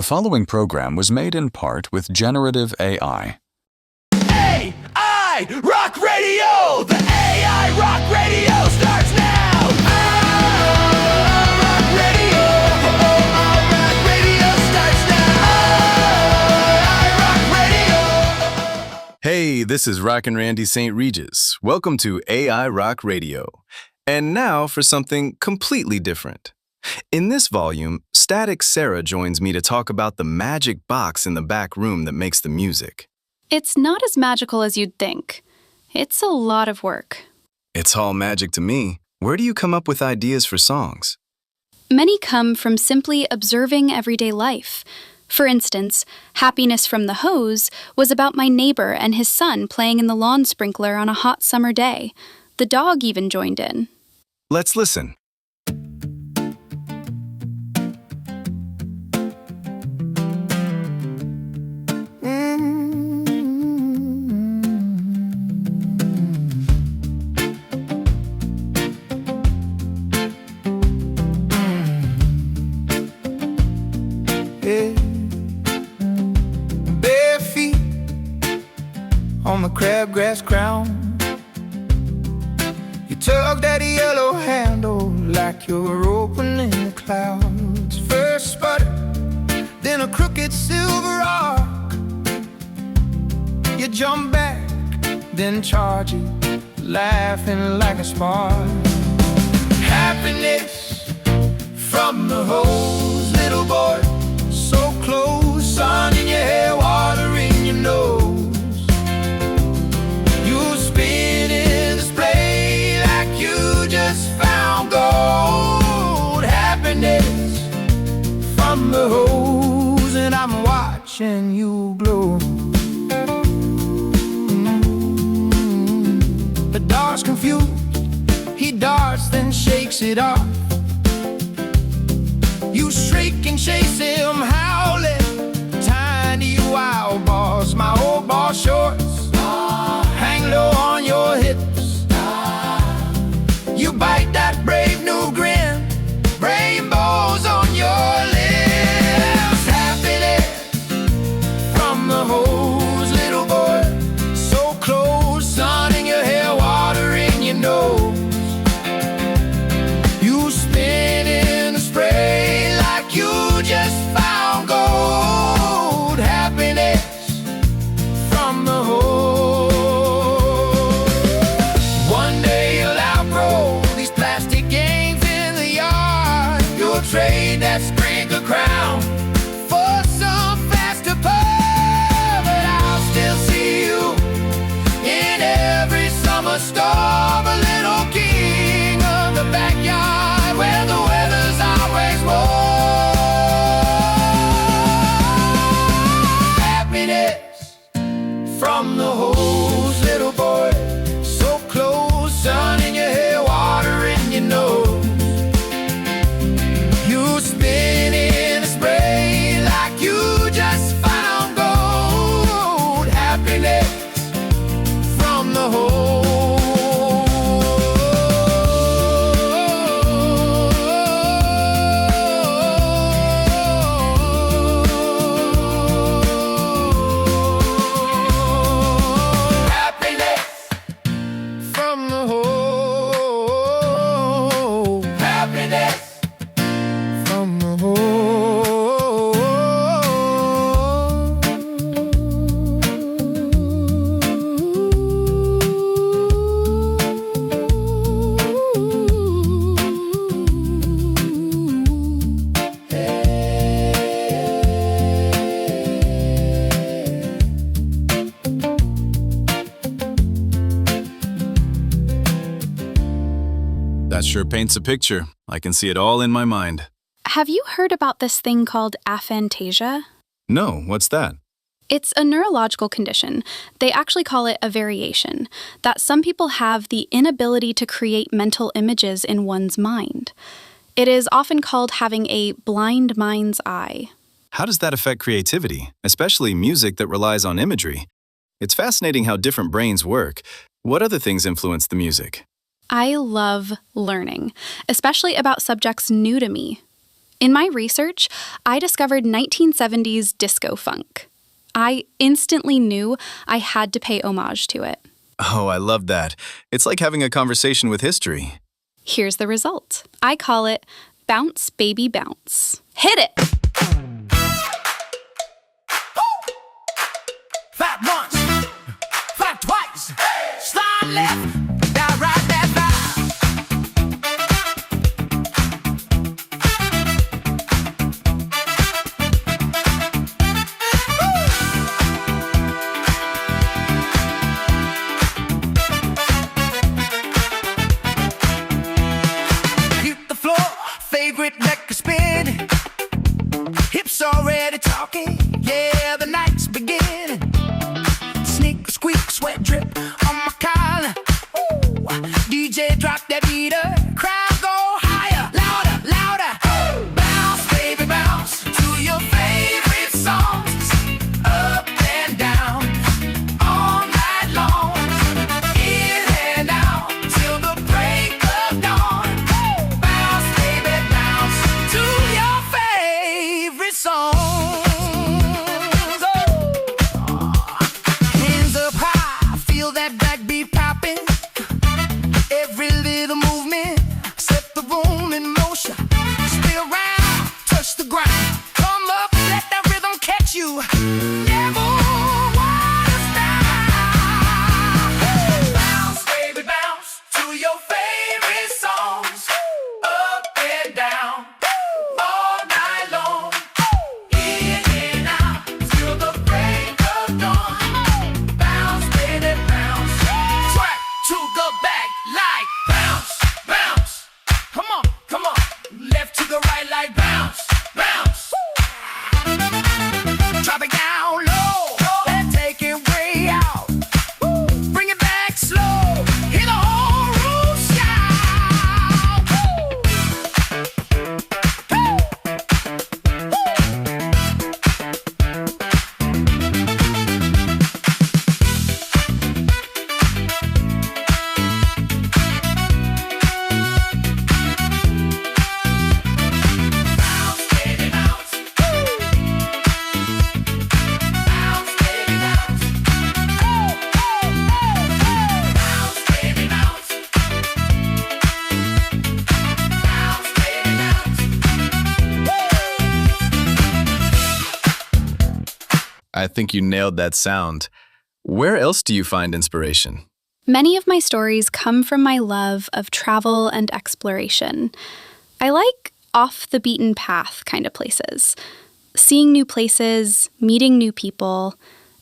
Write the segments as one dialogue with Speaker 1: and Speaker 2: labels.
Speaker 1: The following program was made in part with generative AI.
Speaker 2: AI Rock Radio! The AI Rock Radio starts now! Rock Radio! Rock Radio starts now! Rock Radio!
Speaker 3: Hey, this is Rockin Randy St. Regis. Welcome to AI Rock Radio. And now for something completely different. In this volume, Static Sarah joins me to talk about the magic box in the back room that makes the music.
Speaker 4: It's not as magical as you'd think. It's a lot of work.
Speaker 3: It's all magic to me. Where do you come up with ideas for songs?
Speaker 4: Many come from simply observing everyday life. For instance, Happiness from the Hose was about my neighbor and his son playing in the lawn sprinkler on a hot summer day. The dog even joined in.
Speaker 3: Let's listen.
Speaker 5: Bare feet on the crabgrass ground. You tugged at a yellow handle like you were opening the clouds. First sputter, then a crooked silver arc. You jump back, then charge it, laughing like a spark. Happiness from the hose, little boy. So close, sun in your hair, water in your nose. You spin in display like you just found gold. Happiness from the hose, and I'm watching you glow. The dog's confused, he darts then shakes it off. You shriek and chase him, howling, tiny wild boss. My old boss shorts hang low on your hips. You bite that brave new grin, rainbows on your lips. Happiness from the hose, little boy. So close, sun in your hair, water in your nose. You spin in the spray like you just found gold. Happiness from the hole. One day you'll outgrow these plastic games in the yard. You'll trade that sprinkler crown for some faster pub. But I'll still see you in every summer storm, a little king of the backyard where the weather's always warm. Happiness from the hose, little boy. So close, sun in your hair, water in your nose. You spin in a spray like you just found gold. Happiness from the hole. Happiness from the hole. Happiness from the
Speaker 3: That sure paints a picture. I can see it all in my mind.
Speaker 4: Have you heard about this thing called aphantasia?
Speaker 3: No, what's that?
Speaker 4: It's a neurological condition. They actually call it a variation, that some people have the inability to create mental images in one's mind. It is often called having a blind mind's eye.
Speaker 3: How does that affect creativity, especially music that relies on imagery? It's fascinating how different brains work. What other things influence the music?
Speaker 4: I love learning, especially about subjects new to me. In my research, I discovered 1970s disco funk. I instantly knew I had to pay homage to it.
Speaker 3: Oh, I love that. It's like having a conversation with history.
Speaker 4: Here's the result. I call it Bounce Baby Bounce. Hit it!
Speaker 5: Fat once, fat twice, slide left, down right, that vibe. Hit the floor, favorite record spin. Hips already talking, yeah, the night's beginning. Sneak, squeak, sweat drip on my collar. Ooh, DJ drop that beater, crowd go higher, louder, louder. Ooh, bounce, baby, bounce to your favorite songs. Up and down, all night long. In and out till the break of dawn. Ooh, bounce, baby, bounce to your favorite songs. Hands up high, feel that backbeat popping. Every little movement, set the room in motion. Stay around, touch the ground. Come up, let that rhythm catch you. Never wanna stop. Bounce, baby, bounce to your favorite songs. Up and down, all night long. In and out till the break of dawn. Bounce, baby, bounce. Twerk to the back like bounce, bounce. Come on, come on. Left to the right like bounce, bounce. Drop it down low and take it way out. Bring it back slow. Hear the whole room shout. Bounce, baby, bounce. Bounce, baby, bounce. Bounce, baby, bounce. Bounce, baby, bounce.
Speaker 3: I think you nailed that sound. Where else do you find inspiration?
Speaker 4: Many of my stories come from my love of travel and exploration. I like off-the-beaten-path kind of places. Seeing new places, meeting new people,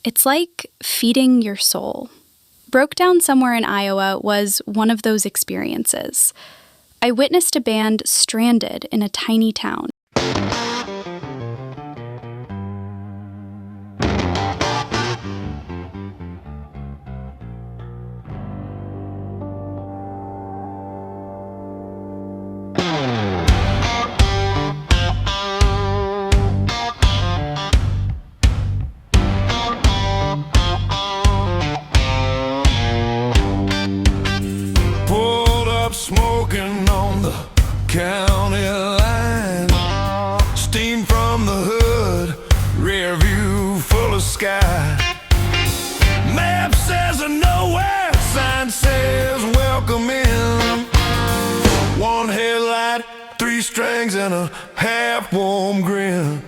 Speaker 4: it's like feeding your soul. Broke Down Somewhere in Iowa was one of those experiences. I witnessed a band stranded in a tiny town.
Speaker 5: Pulled up smoking on the county line. Steam from the hood, rear view full of sky. Map says nowhere, sign says welcome in. One headlight, three strings and a half-warm grin.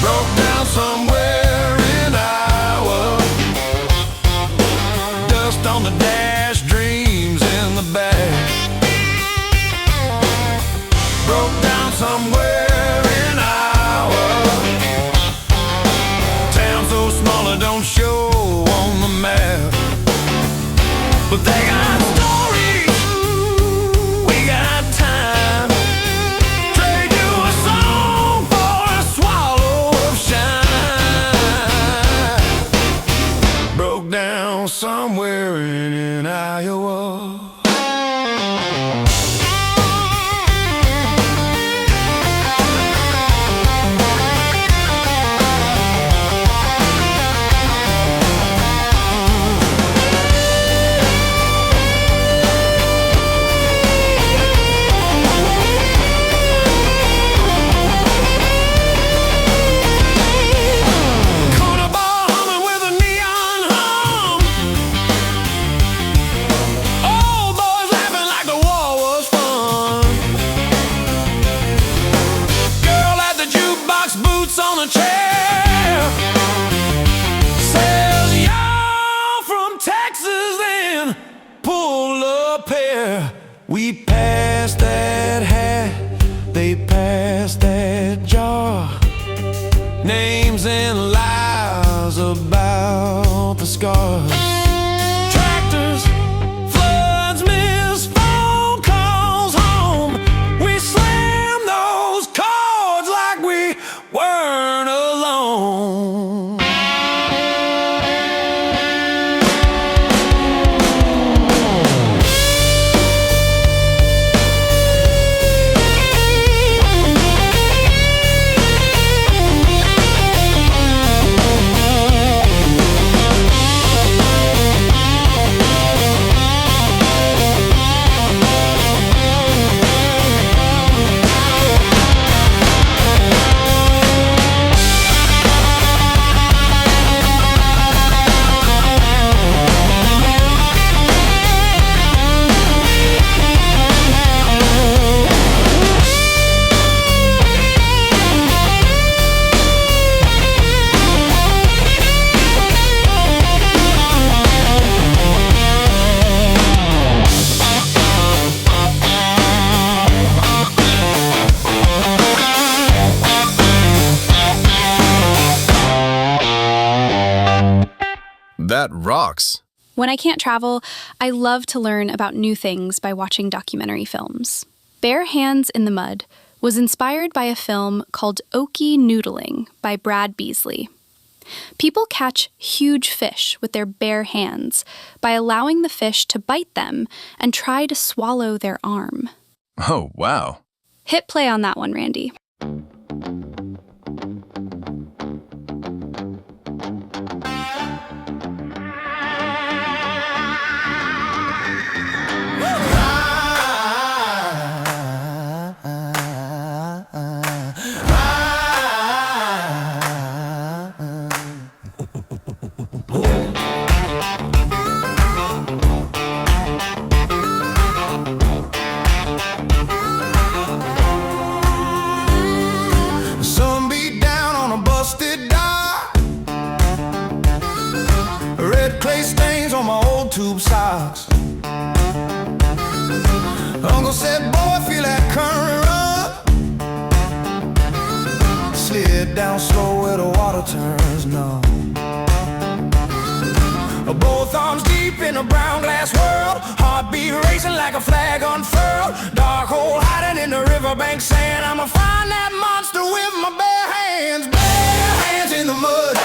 Speaker 5: Broke down somewhere in Iowa. Dust on the dash, dreams in the back. Broke down somewhere in Iowa. Town so small it don't show on the map. But they got stories, we got time. Trade you a song for boots on a chair. Says y'all from Texas, then pull up here. We passed that hat, they passed that jar. Names and lies about the scars. Tractors, floods, missed phone calls home. We slammed those chords like we weren't alone.
Speaker 3: That rocks.
Speaker 4: When I can't travel, I love to learn about new things by watching documentary films. Bare Hands in the Mud was inspired by a film called Okie Noodling by Brad Beasley. People catch huge fish with their bare hands by allowing the fish to bite them and try to swallow their arm.
Speaker 3: Oh, wow.
Speaker 4: Hit play on that one, Randy.
Speaker 5: Sun beat down on a busted dock. Red clay stains on my old tube socks. Uncle said, boy, feel that current run. Slid down slow where the water turns numb. Both arms deep in a brown glass world. Heartbeat racing like a flag unfurled. Dark hole hiding in the riverbank sand. I'ma find that monster with my bare hands. Bare hands in the mud.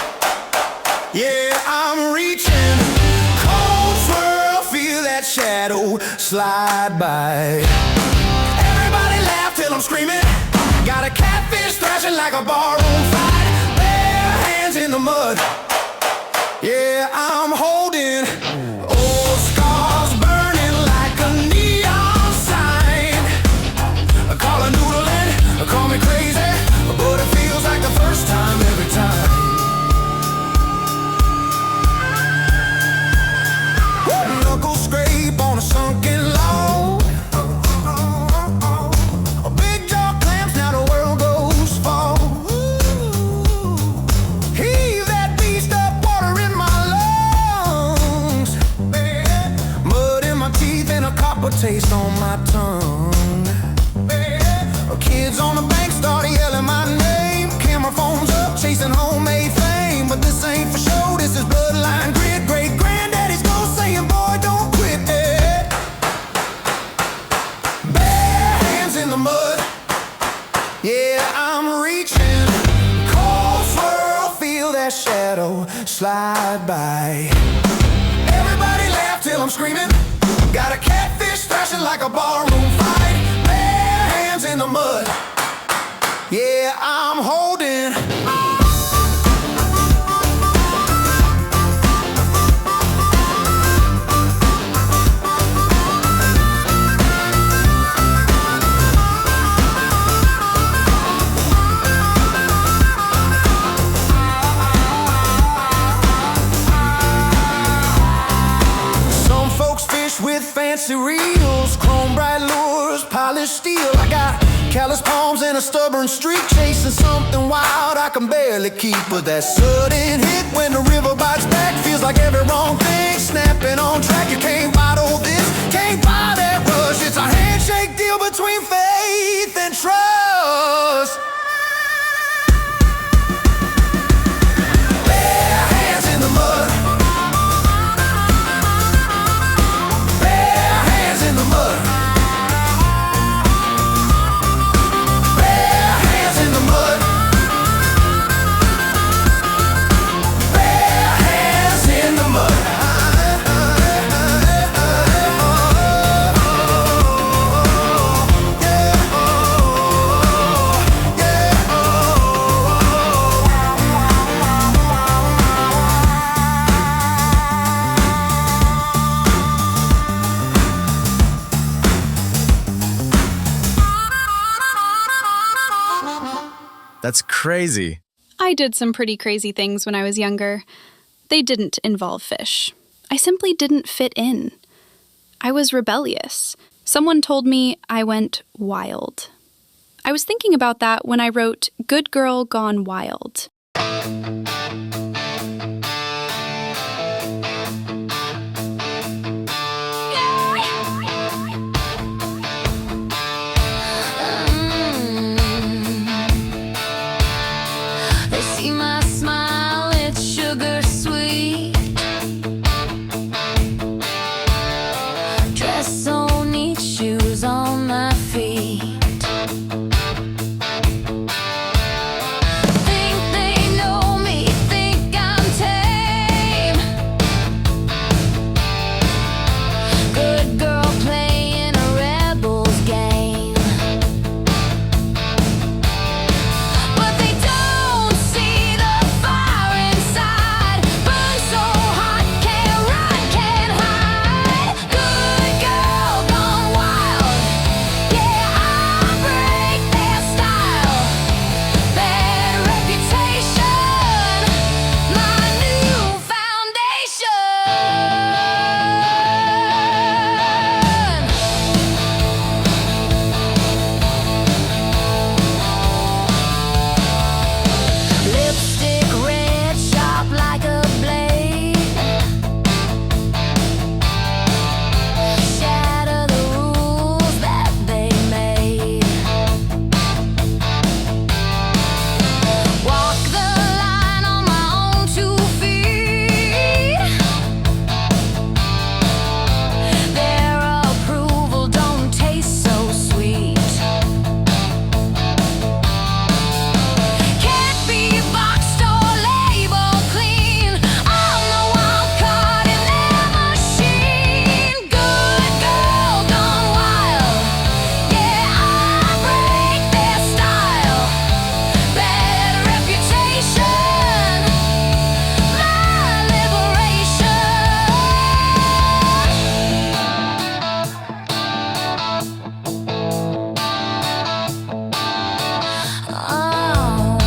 Speaker 5: Yeah, I'm reaching. Cold swirl, feel that shadow slide by. Everybody laugh till I'm screaming. Got a catfish thrashing like a barroom fight. Bare hands in the mud. Yeah, I'm holding old scars burning like a neon sign. I call it noodling, call me crazy, but it feels like the first time every time. Knuckles scrape on a sunken log. A big jaw clamps, now the world goes fall. Heave that beast up, water in my lungs. Mud in my teeth and a copper taste on my tongue. Kids on the bank start yelling my name. Camera phones up, chasing homemade fame. But this ain't for show, this is bloodline grit. Great granddaddy's ghost saying, boy, don't quit it. Bare hands in the mud. Yeah, I'm reaching. Cold swirl, feel that shadow slide by. Everybody laugh till I'm screaming. Got a catfish thrashing like a barroom fight. Bare hands in the mud. Yeah, I'm holding. Some folks fish with fancy reels, chrome bright lures, polished steel. I got callous palms and a stubborn streak, chasing something wild I can barely keep. But that sudden hit when the river bites back feels like every wrong thing snapping on track. You can't bottle this, can't buy that rush. It's a handshake deal between faith and trust. Bare hands in the mud. Bare hands in the mud. Bare hands in the mud. Bare hands in the mud.
Speaker 3: That's crazy.
Speaker 4: I did some pretty crazy things when I was younger. They didn't involve fish. I simply didn't fit in. I was rebellious. Someone told me I went wild. I was thinking about that when I wrote Good Girl Gone Wild.
Speaker 6: They see my smile, it's sugar sweet. Dress so neat, shoes on my feet. Think they know me, think I'm tame. Good girl playing a rebel's game. But they don't see the fire inside. Burn so hot, can't run, can't hide. Good girl gone wild. Yeah, I break their style. Bad reputation, my new foundation. Lipstick red, sharp like a blade. Shatter the rules that they made. Walk the line on my own 2 feet. Their approval don't taste so sweet. Can't be boxed or labeled clean. I'm the wild card in their machine. Good girl gone wild. Yeah, I break their style. Bad reputation, my liberation. Oh.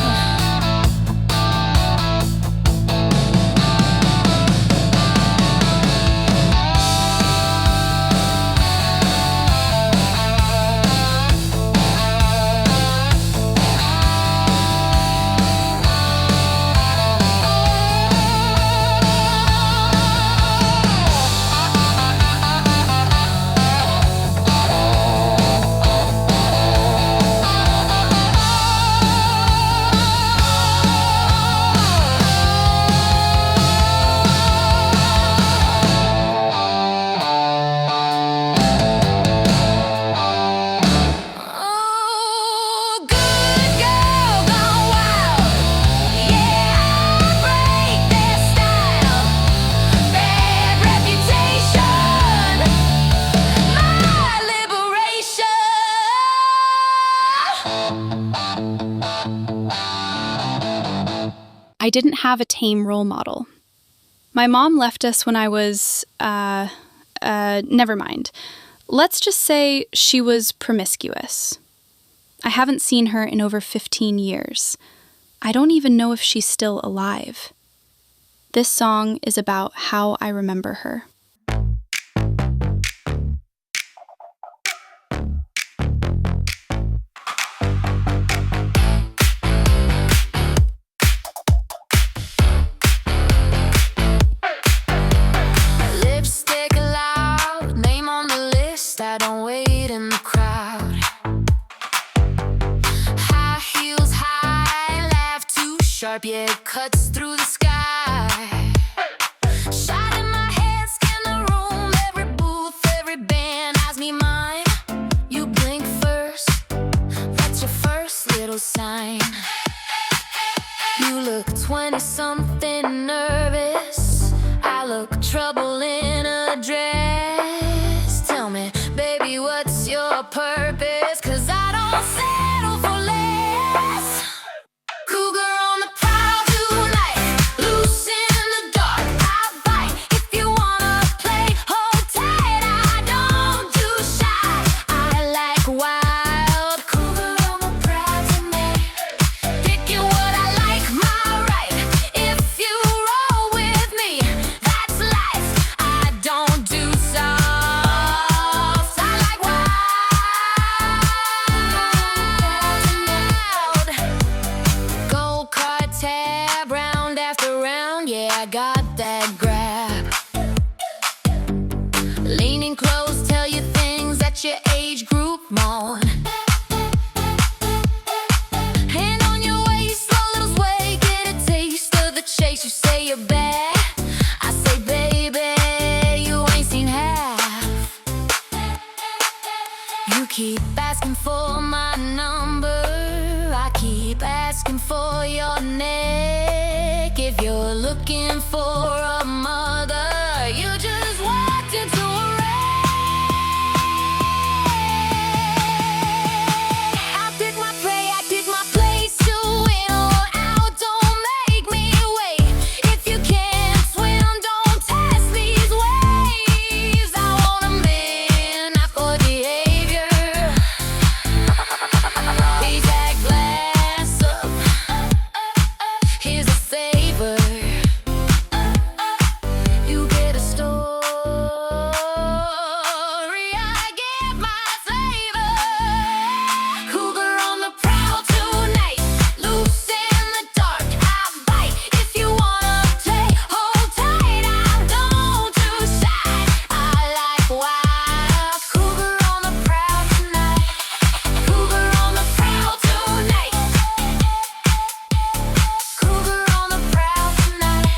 Speaker 6: Oh, good girl gone wild. Yeah, I break their style. Bad reputation, my liberation.
Speaker 4: I didn't have a tame role model. My mom left us when I was, never mind. Let's just say she was promiscuous. I haven't seen her in over 15 years. I don't even know if she's still alive. This song is about how I remember her.
Speaker 6: Sharp, yeah, it cuts through the sky. Shot in my head, scan the room. Every booth, every band has me mine. You blink first, that's your first little sign. You look 20-something nervous. I look trouble in a dress. Tell me, baby, what's your purpose? 'Cause I don't settle for less. Cougar on the prowl tonight, loose in the dark. I bite if you wanna play. Hold tight, I don't do shy. I like wild. Cougar on the prowl tonight, picking what I like, my right. If you roll with me, that's life. I don't do soft. I like wild. Gold card tab, round after round, yeah, I got that grab. Leaning close, tell you things that your age group moan. Hand on your waist, slow little sway, get a taste of the chase. You say you're bad, I say, baby, you ain't seen half. You keep asking for my number, I keep asking for your neck. If you're looking for a mother, you just walked into a wreck. I pick my prey, I pick my place. To in or out, don't make me wait. If you can't swim, don't test these waves. I want a man, not for behavior. Raise that glass up. Here's a favor. You get a story, I get my flavor. Cougar on the prowl tonight, loose in the dark. I bite if you wanna play. Hold tight, I don't do shy. I like wild. Cougar on the prowl tonight. Cougar on the prowl tonight. Cougar on the prowl tonight.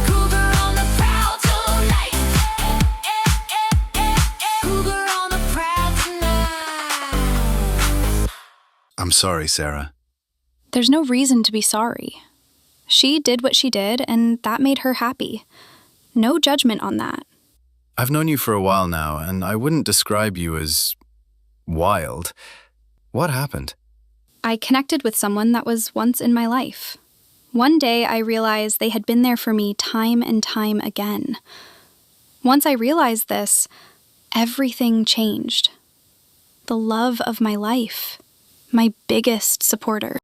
Speaker 6: Cougar on the prowl tonight. Cougar on the prowl tonight.
Speaker 3: I'm sorry, Sarah.
Speaker 4: There's no reason to be sorry. She did what she did, and that made her happy. No judgment on that.
Speaker 3: I've known you for a while now, and I wouldn't describe you as wild. What happened?
Speaker 4: I connected with someone that was once in my life. One day, I realized they had been there for me time and time again. Once I realized this, everything changed. The love of my life, my biggest supporter.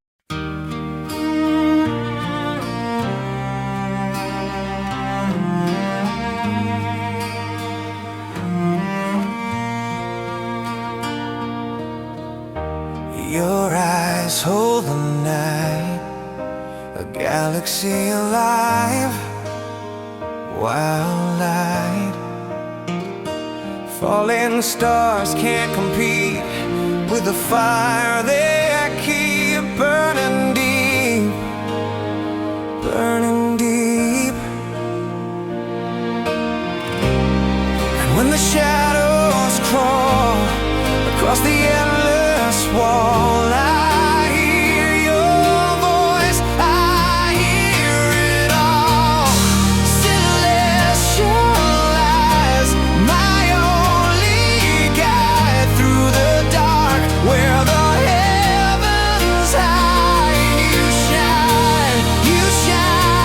Speaker 5: Your eyes hold the night, a galaxy alive, wild light. Falling stars can't compete with the fire they keep burning deep, burning deep. And when the shadows crawl across the endless wall, I hear your voice, I hear it all. Celestial eyes, my only guide through the dark, where the heavens hide. You shine, you shine.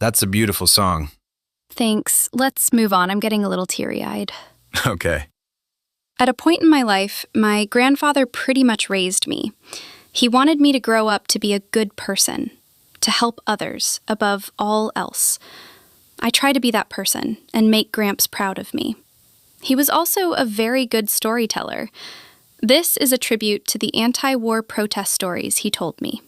Speaker 3: That's a beautiful song.
Speaker 4: Thanks. Let's move on. I'm getting a little teary-eyed.
Speaker 3: Okay.
Speaker 4: At a point in my life, my grandfather pretty much raised me. He wanted me to grow up to be a good person, to help others above all else. I try to be that person and make Gramps proud of me. He was also a very good storyteller. This is a tribute to the anti-war protest stories he told me.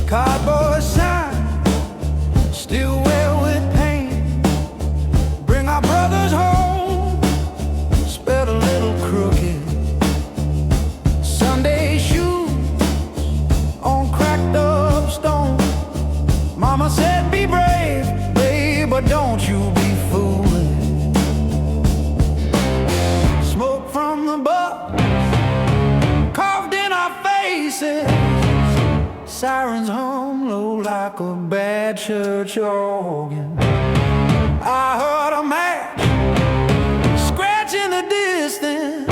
Speaker 5: Cardboard sign, still wet with pain. Bring our brothers home, spelled a little crooked. Sunday shoes on cracked up stone. Mama said be brave, babe, but don't you be foolish. Smoke from the butt, carved in our faces. Sirens hum low like a bad church organ. I heard a match scratch in the distance.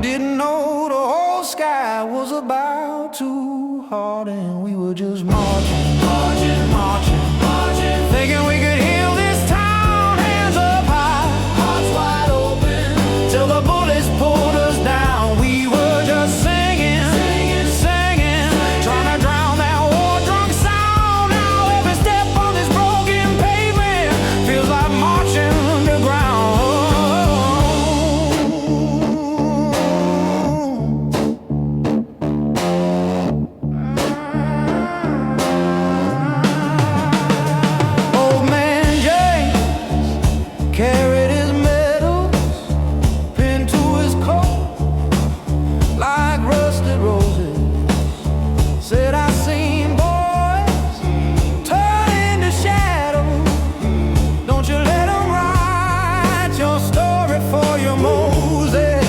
Speaker 5: Didn't know the whole sky was about to harden. We were just marching, marching, marching, marching, thinking we could heal this town. Hands up high, hearts wide open, till the bullets pulled us down. We were just singing, singing, singing, trying to drown that war-drunk sound. Now every step on this broken pavement feels like marching underground. Old man James carried his medals pinned to his coat like rusted roses. Said I seen boys turn into shadows. Don't you let them write your story for your Moses.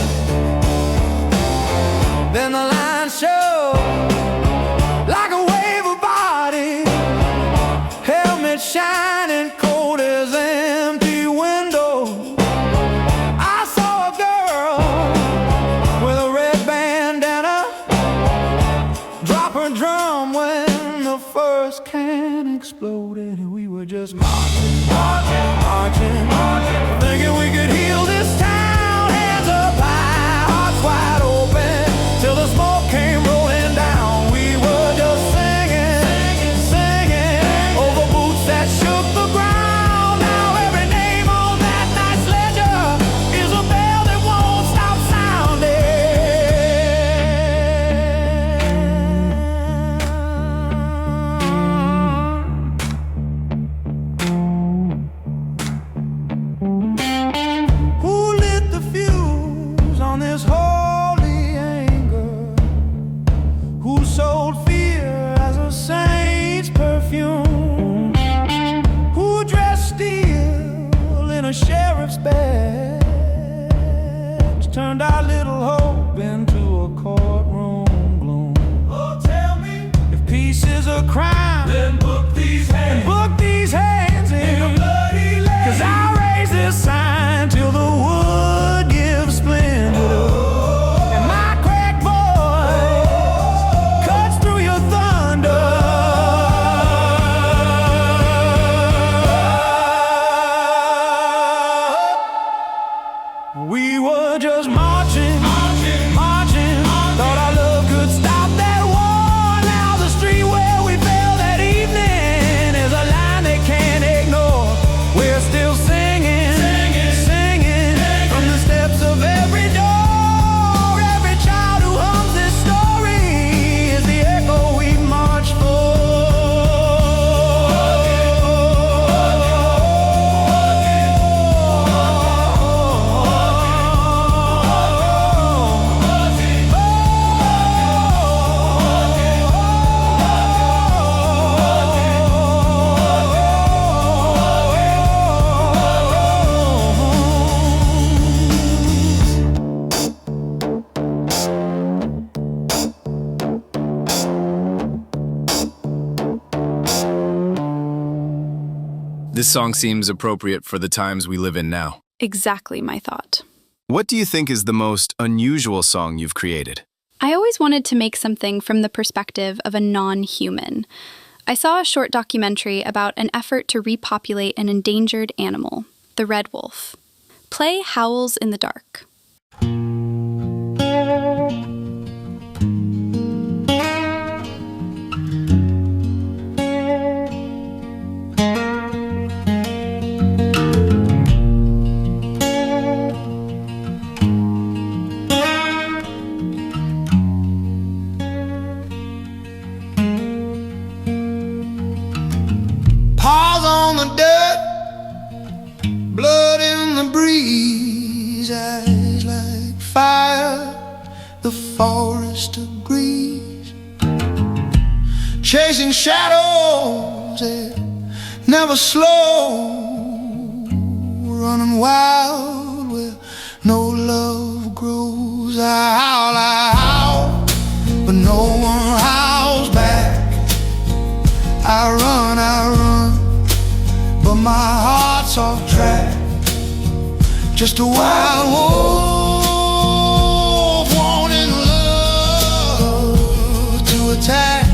Speaker 5: Then the line showed like a wave of bodies, helmet shining cold as empty windows. I saw a girl with a red bandana drop her drum when the first can exploded. And we were just marching, marching, marching, marching, thinking we could heal this town. Hands up high, hearts wide open, till the smoke came rolling down. We were just singing, singing, singing, over boots that shook the ground. Now every name on that night's ledger is a bell that won't stop sounding. Who lit the fuse on this holy anger? Who sold fear as a saint's perfume? Who dressed steel in a sheriff's badge? Turned our little hope into a courtroom gloom. Oh, tell me, if peace is a crime, then book these hands, book these hands in a bloody lane. 'Cause I raise this sign till the wood gives splendor. And my crack voice cuts through your thunder. We were just marching, marching, marching. Thought our love could stop that war. Now the street where we fell
Speaker 3: This song seems appropriate for the times we live in now.
Speaker 4: Exactly my thought.
Speaker 3: What do you think is the most unusual song you've created?
Speaker 4: I always wanted to make something from the perspective of a non-human. I saw a short documentary about an effort to repopulate an endangered animal, the red wolf. Play Howls in the Dark.
Speaker 5: Paws on the dirt, blood in the breeze, eyes like fire, the forest agrees. Chasing shadows that never slow, running wild where no love grows. I howl, but no one howls back. I run, but my heart's off track. Just a wild wolf wanting love to attack.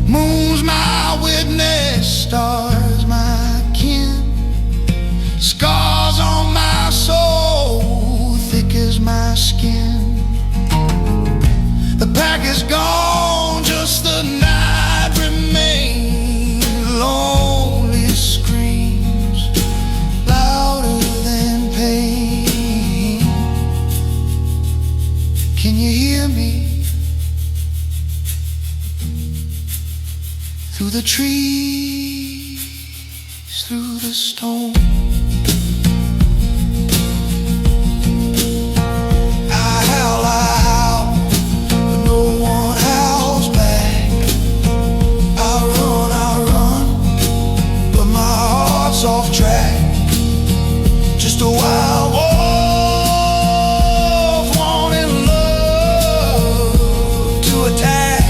Speaker 5: Moon's my witness, stars my kin. Scars on my soul, thick as my skin. The pack is gone, just the night remains. Lonely screams, louder than pain. Can you hear me? Through the trees, through the storm. I howl, off track. Just a wild wolf wanting love to attack.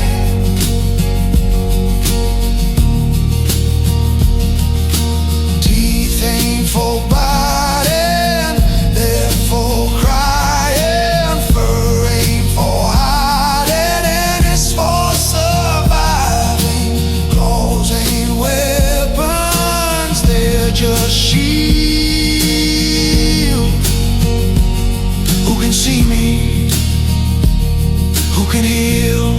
Speaker 5: Teeth ain't for biting, they're for crying. Fur ain't for hiding, and it's for surviving. Claws ain't weapons, they're just shield. Who can see me? Who can heal?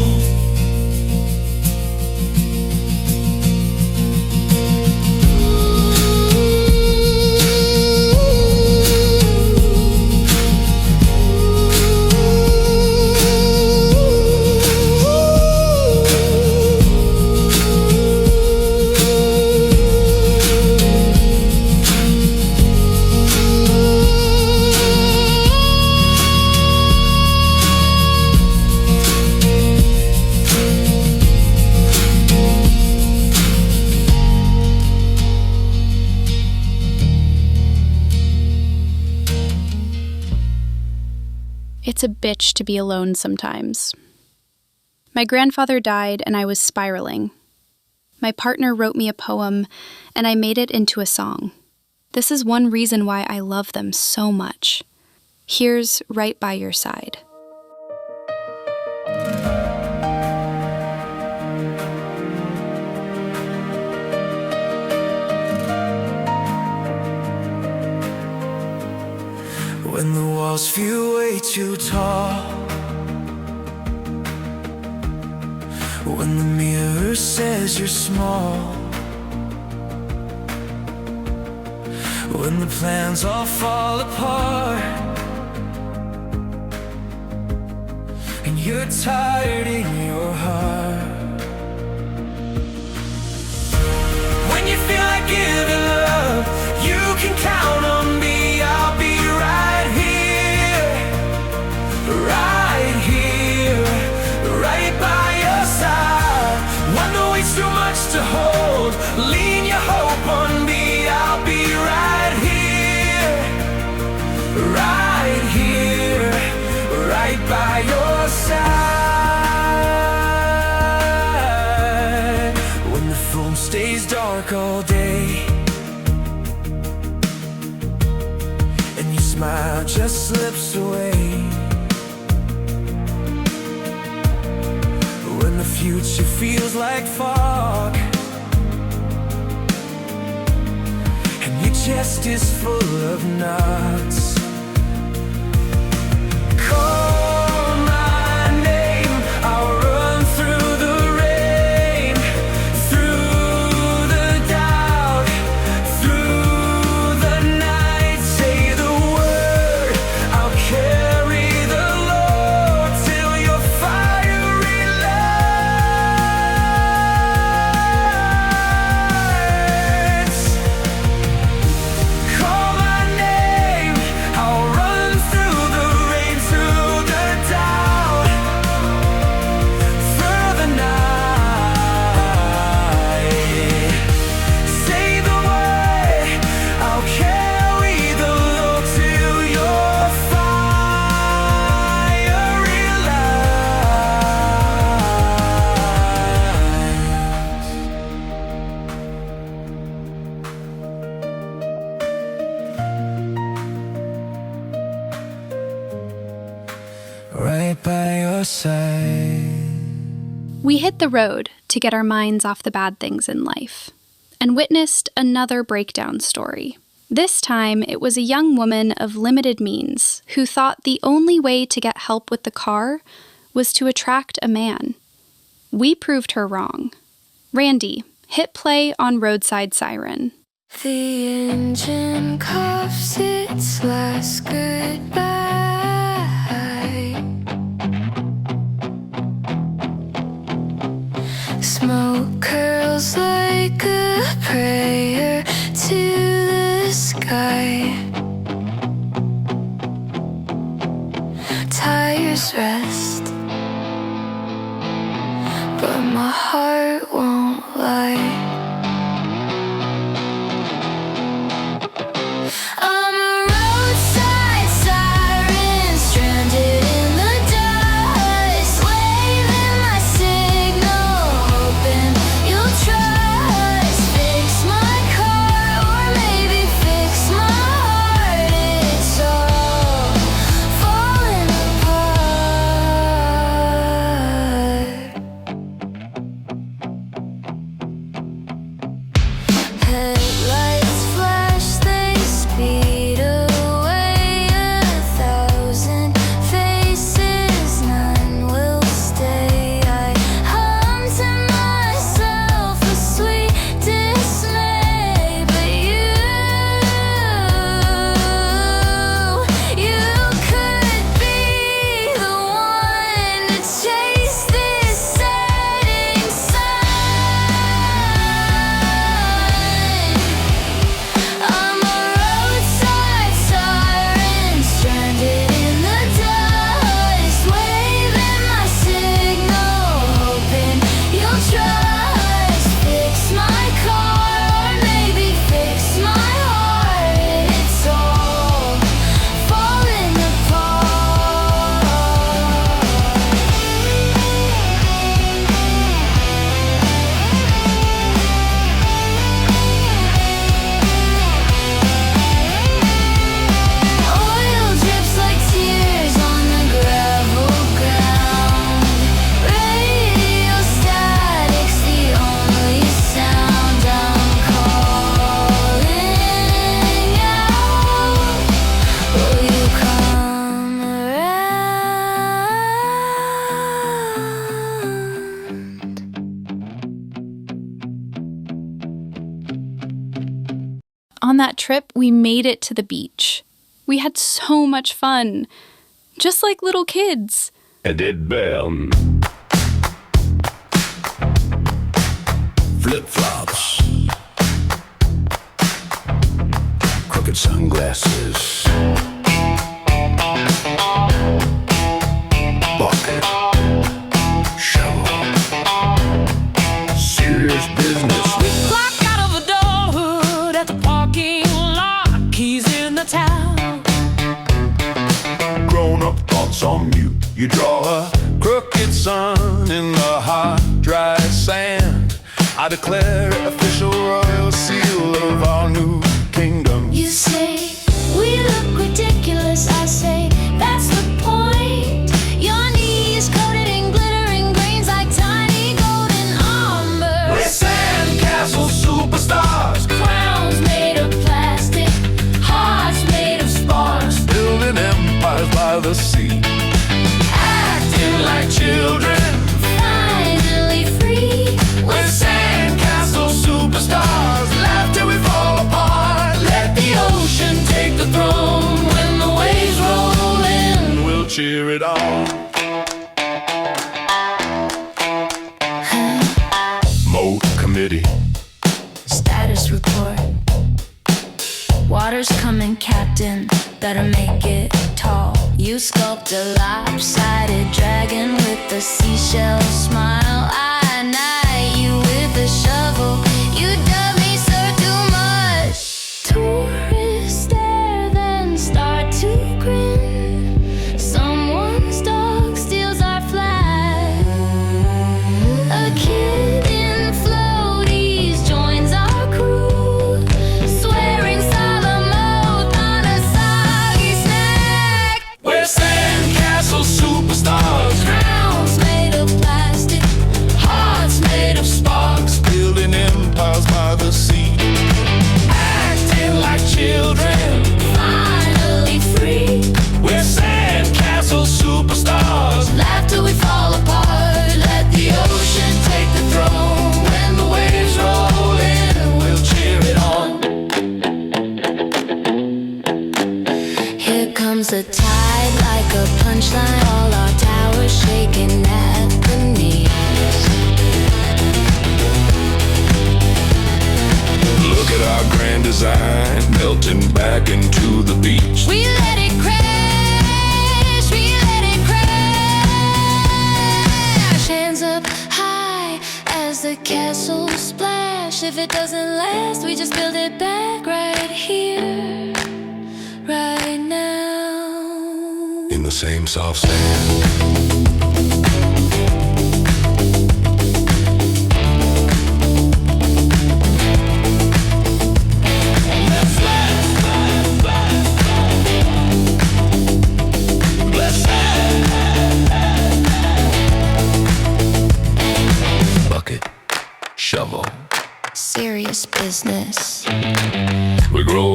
Speaker 4: It's a bitch to be alone sometimes. My grandfather died and I was spiraling. My partner wrote me a poem and I made it into a song. This is one reason why I love them so much. Here's Right by Your Side.
Speaker 2: When the walls feel way too tall, when the mirror says you're small, when the plans all fall apart, and you're tired in your heart, when you feel like giving up, you can count on me. I'll be right here, right by your side. When the weight's too much to hold, lean your hope on me. I'll be right here, right by your side. work all day, and your smile just slips away. When the future feels like fog, and your chest is full of knots. Call my name, I'll run through the rain, through the doubt, through the night. Say the word, I'll carry the load till your fiery lights. Call my name, I'll run through the rain, through the doubt, through the night. Say the word, I'll carry the load till your fiery lights. Right by your side.
Speaker 4: We hit the road to get our minds off the bad things in life and witnessed another breakdown story. This time, it was a young woman of limited means who thought the only way to get help with the car was to attract a man. We proved her wrong. Randy, hit play on Roadside Siren.
Speaker 6: The engine coughs its last goodbye. Smoke curls like a prayer to the sky. Tires rest, but my heart won't lie. I'm a roadside siren, stranded in the dust, waving my signal, hoping you'll trust. Fix my car, or maybe fix my heart. It's all falling apart. Headlights flash, they speed away. 1,000 faces, none will stay. I hum to myself a sweet dismay, but you could be the one to chase this setting sun. I'm a roadside siren, stranded in the dust, waving my signal, hoping you'll trust. Fix my car, or maybe fix my heart. It's all falling apart. Oil drips like tears on the gravel ground. Radio static's the only sound. I'm calling out. Will you come around?
Speaker 4: On that trip, we made it to the beach. We had so much fun, just like little kids.
Speaker 7: Edit Bern. Flip-flops. Crooked sunglasses. Bucket. Shovel. Serious business.
Speaker 2: Clock out of adulthood at the parking lot, keys in the town.
Speaker 7: Grown-up thoughts on mute. You draw a crooked sun in the hot, dry sand. I declare it official royal cheer it on. Mode committee.
Speaker 6: Status report. Water's coming, Captain. Better make it tall. You sculpt a lopsided dragon with a seashell smile. I knight you with a shovel. You dub me, sir, too much. Tourists stare, then start to grin. Someone's dog steals our flag. A kid in floaties joins our crew, swearing solemn oath on a soggy snack.
Speaker 2: We're Sandcastle superstars.
Speaker 6: Crowns made of plastic,
Speaker 2: Hearts made of sparks.
Speaker 7: Building empires by the sea.
Speaker 2: Acting like children.
Speaker 6: finally free.
Speaker 2: We're Sandcastle superstars.
Speaker 6: Laugh till we fall apart. Let the ocean take the throne.
Speaker 2: When the waves roll in, we'll cheer it on.
Speaker 6: Here comes a tide like a punchline. All our towers shaking at the knees.
Speaker 7: Look at our grand design melting back into the beach.
Speaker 6: We let it crash, we let it crash. Hands up high as the castle splash. If it doesn't last, we just build it back right here, right now.
Speaker 7: In the same soft sand. Bucket, shovel.
Speaker 6: Serious business.
Speaker 7: We grow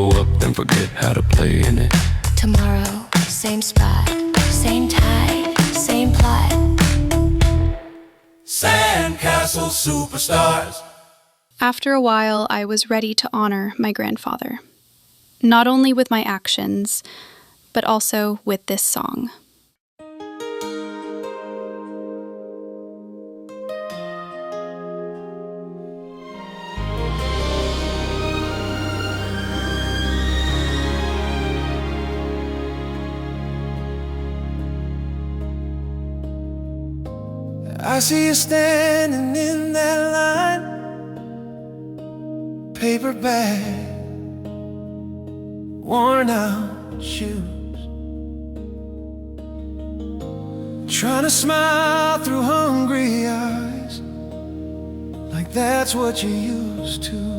Speaker 7: up, then forget how to play in it.
Speaker 6: Tomorrow, same spot, same tide, same plot.
Speaker 2: Sandcastle superstars.
Speaker 4: After a while, I was ready to honor my grandfather, not only with my actions, but also with this song.
Speaker 5: I see you standing in that line, paper bag, worn out shoes, trying to smile through hungry eyes, like that's what you're used to.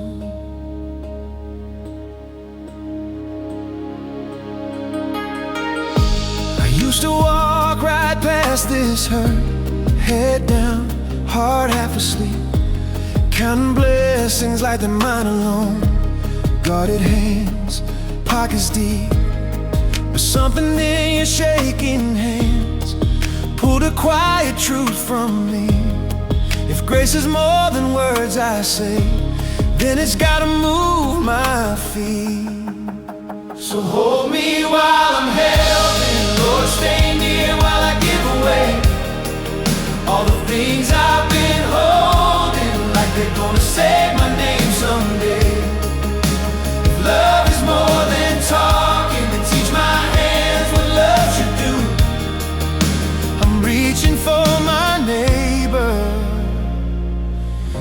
Speaker 5: I used to walk right past this hurt, head down, heart half asleep, counting blessings like they're mine alone. Guarded hands, pockets deep, but something in your shaking hands pulled a quiet truth from me. If grace is more than words I say, then it's gotta move my feet. So hold me while I'm helping, Lord, stay near while I give away all the things I've been holding, like they're gonna save my name someday. If love is more than talking, then teach my hands what love should do. I'm reaching for my neighbor,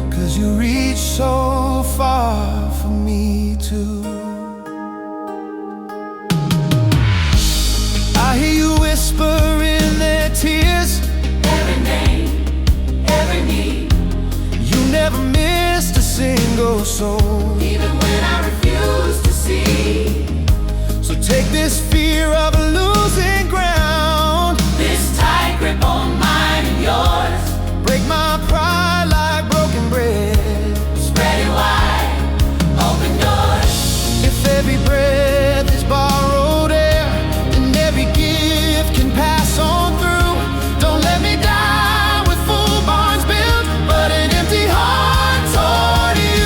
Speaker 5: 'cause you reach so far for me too. I hear you whisper in their tears,
Speaker 2: Every name, every need.
Speaker 5: you never missed a single soul,
Speaker 2: Even when I refuse to see.
Speaker 5: so take this fear of losing ground,
Speaker 2: This tight grip on mine and yours.
Speaker 5: break my pride like broken bread.
Speaker 2: Spread it wide, open doors.
Speaker 5: If every breath is borrowed air, then every gift can pass on through. Don't let me die with full barns built, but an empty heart toward you.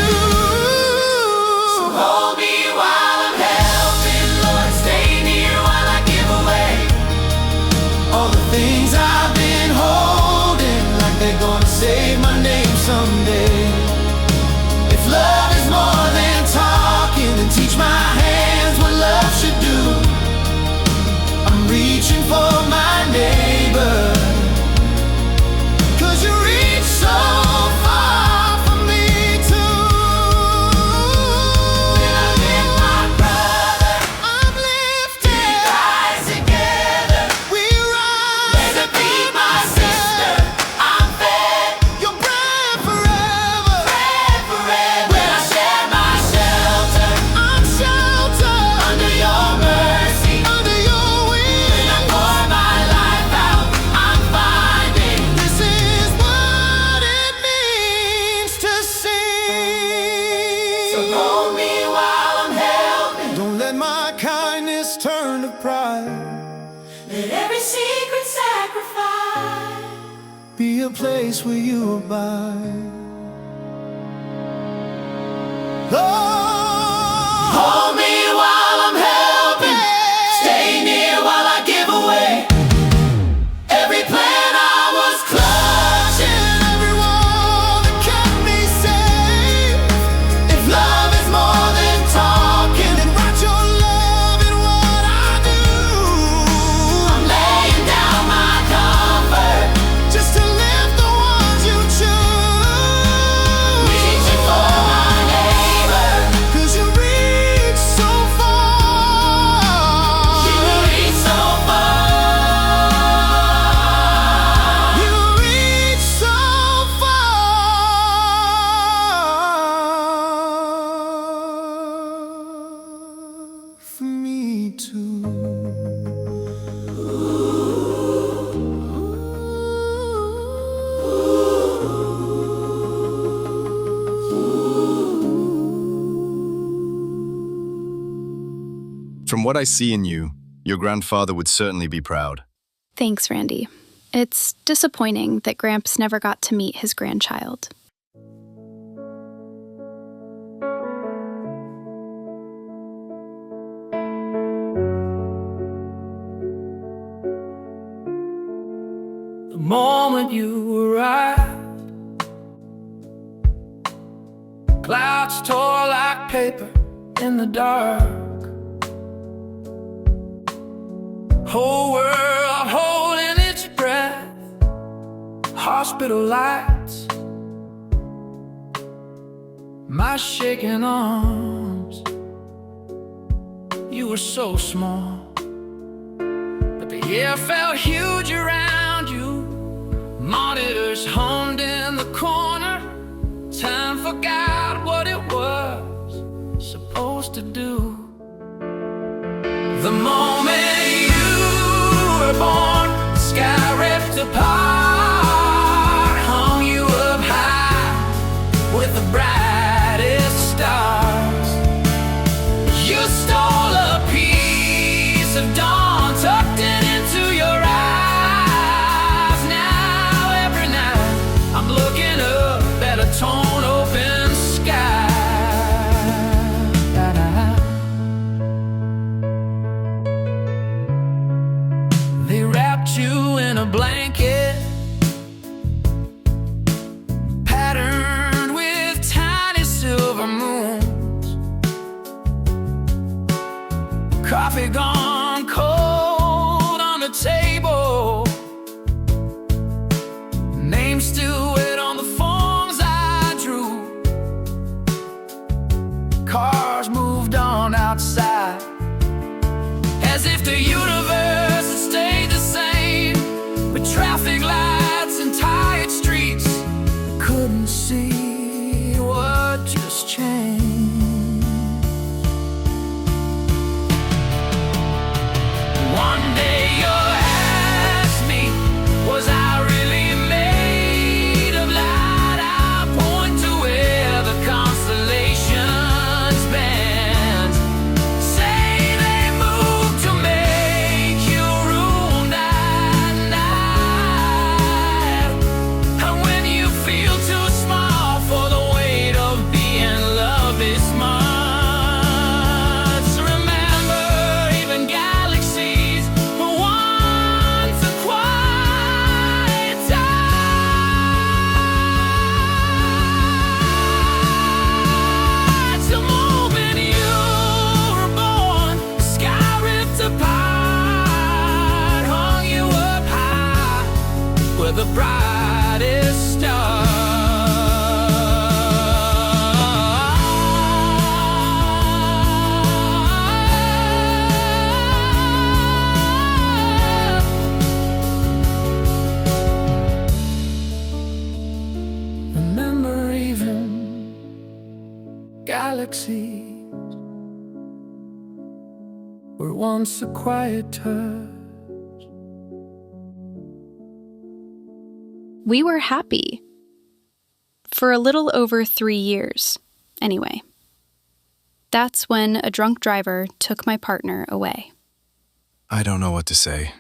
Speaker 5: be a place where you abide. Oh, hold me while I'm helping, stay near while I give away. Every plan I was clutching, every wall that kept me safe. If love is more than talking, then write your love in what I do. I'm laying down my comfort just to lift the ones you choose. Reaching for my neighbor, 'cause you reach so far. You reach so far. You reach so far for me too.
Speaker 3: From what I see in you, your grandfather would certainly be proud.
Speaker 4: Thanks, Randy. It's disappointing that Gramps never got to meet his grandchild.
Speaker 2: The moment you arrived, clouds tore like paper in the dark. Whole world holding its breath. Hospital lights, my shaking arms. You were so small, but the air felt huge around you. Monitors hummed in the corner. Time forgot what it was supposed to do. The moment you were born, the sky ripped apart, hung you up high with the brightest stars. You stole a piece of dawn, tucked it into your eyes. Now every night I'm looking up at a torn open sky. They wrapped you in a blanket, patterned with tiny silver moons. Coffee gone cold on the table, names still wet on the forms I drew. Cars moved on outside, as if the universe had stayed the same. But traffic lights and tired streets couldn't see what just changed. One day you'll ask me, was I really made of light? I'll point to where the constellations bend. Say they move to make you rule night, night. And when you feel too small for the weight of being loved this much, remember even galaxies were once a quiet tide. The moment you were born, the sky ripped apart, hung you up high with the brightest star. Remember even galaxies were once a quiet touch.
Speaker 4: We were happy. For a little over 3 years, anyway. That's when a drunk driver took my partner away.
Speaker 3: I don't know what to say.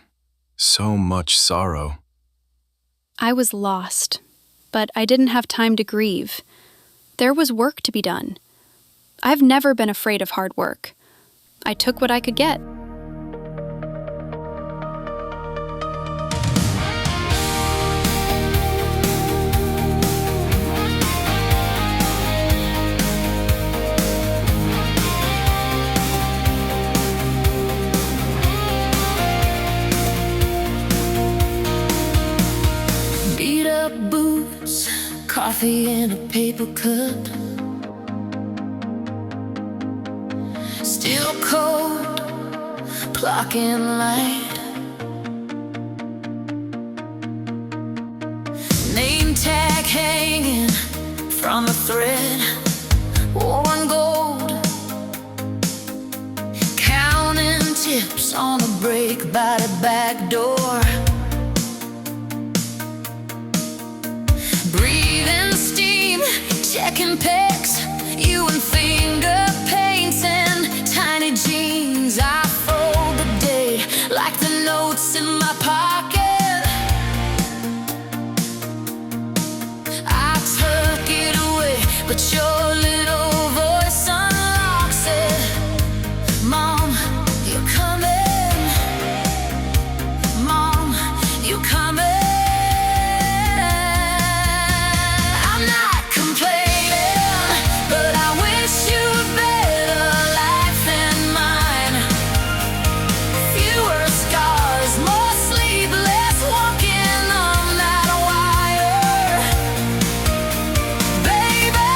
Speaker 3: So much sorrow.
Speaker 4: I was lost, but I didn't have time to grieve. There was work to be done. I've never been afraid of hard work. I took what I could get.
Speaker 6: Beat up boots, coffee in a paper cup. Still cold, clocking light. Name tag hanging from a thread, worn gold. Counting tips on the break by the back door. Breathing steam, checking pics, you and finger paints and tiny jeans. I fold the day like the notes in my pocket. I took it away, but your little voice unlocks it. Mom, you're coming. Mom, you're coming. I'm not complaining, but I wish you a better life than mine. Fewer scars, more sleepless walking on that wire. Baby,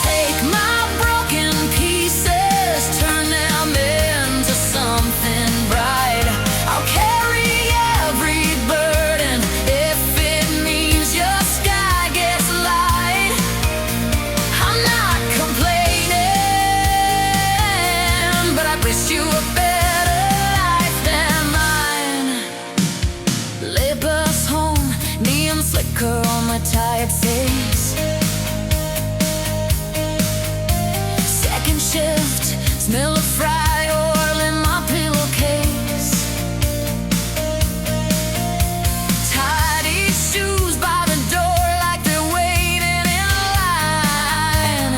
Speaker 6: take my broken pieces, turn them into something bright. I'll carry every burden if it means your sky gets light. I'm not complaining, but I wish you a better life than mine. Late bus home, neon flicker on my tired face. Second shift, smell of fry oil in my pillowcase. Tidy shoes by the door like they're waiting in line.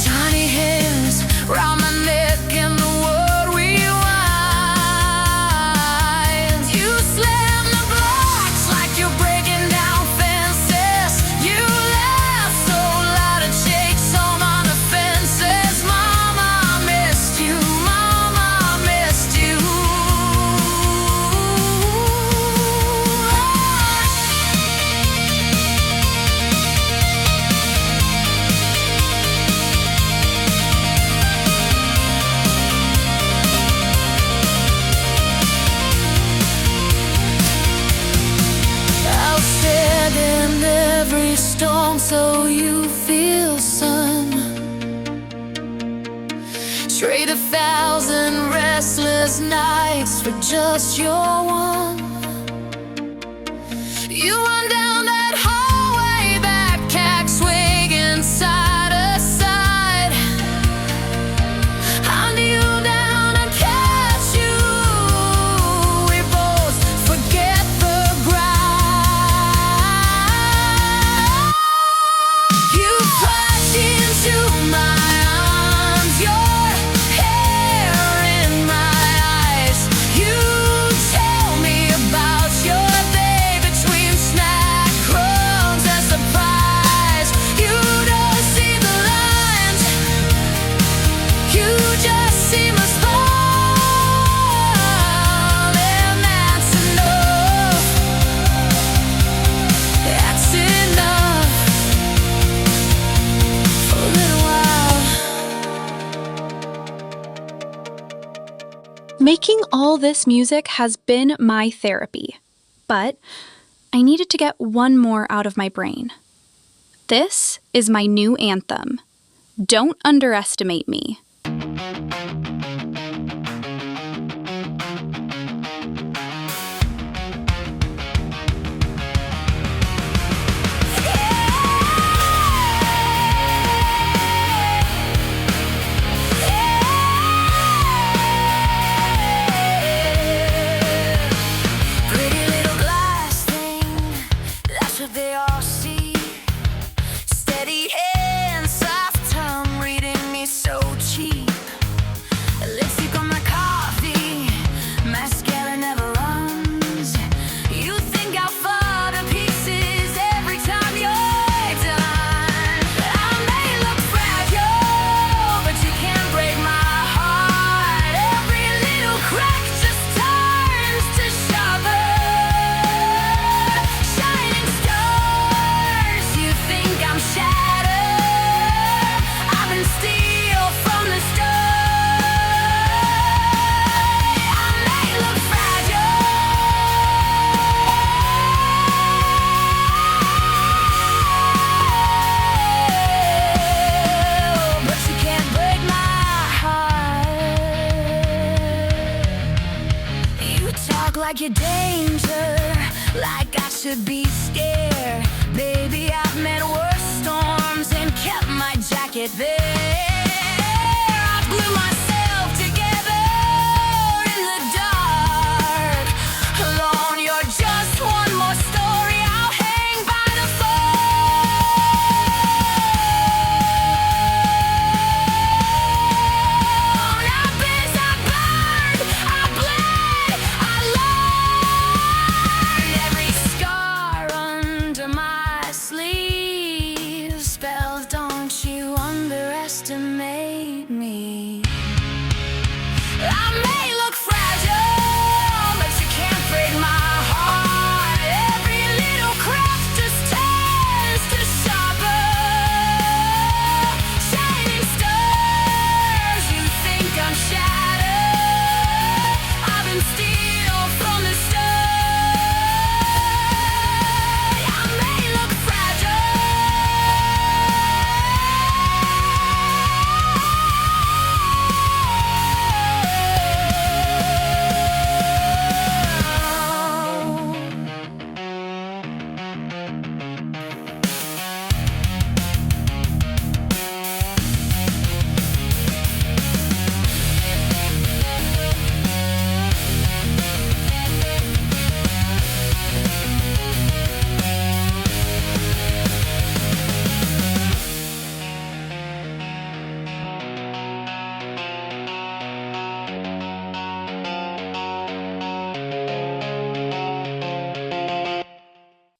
Speaker 6: Tiny hands round my neck and the world rewinds. You slam the blocks like you're breaking down fences. You laugh so loud it shakes all my defenses. Mama, I missed you. Mama, I missed you. I'll stand in every storm so you feel sun. Trade 1,000 restless nights for just your one. You run down that hallway, backpack swinging side to side. I kneel down and catch you. We both forget the grind. You punch into my arms, your hair in my eyes. You tell me about your day between snack crumbs and surprise. You don't see the lines, you just see my smile, and that's enough. That's enough for a little while.
Speaker 4: Making all this music has been my therapy, but I needed to get one more out of my brain. This is my new anthem. Don't underestimate me.
Speaker 6: Pretty little glass winter, like I should be scared. Baby, I've met worse storms and kept my jacket there. I blew myself together in the dark. Alone, you're just one more story I'll hang by the phone. I bit, I burned, I bled, I learned. Every scar under my sleeve spells, don't you underestimate me. I may look fragile, but you can't break my heart. Every little crack just turns to sharper, shining stars. You think I'm shattered? I've been steel from the start. I may look fragile.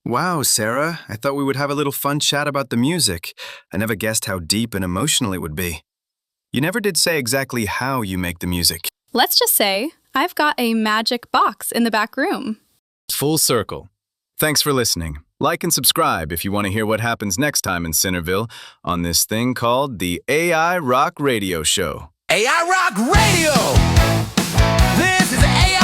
Speaker 3: Wow, Sarah, I thought we would have a little fun chat about the music. I never guessed how deep and emotional it would be. You never did say exactly how you make the music.
Speaker 4: Let's just say I've got a magic box in the back room.
Speaker 3: Full circle. Thanks for listening. Like and subscribe if you want to hear what happens next time in Centerville on this thing called the AI Rock Radio Show.
Speaker 5: AI Rock Radio! This is AI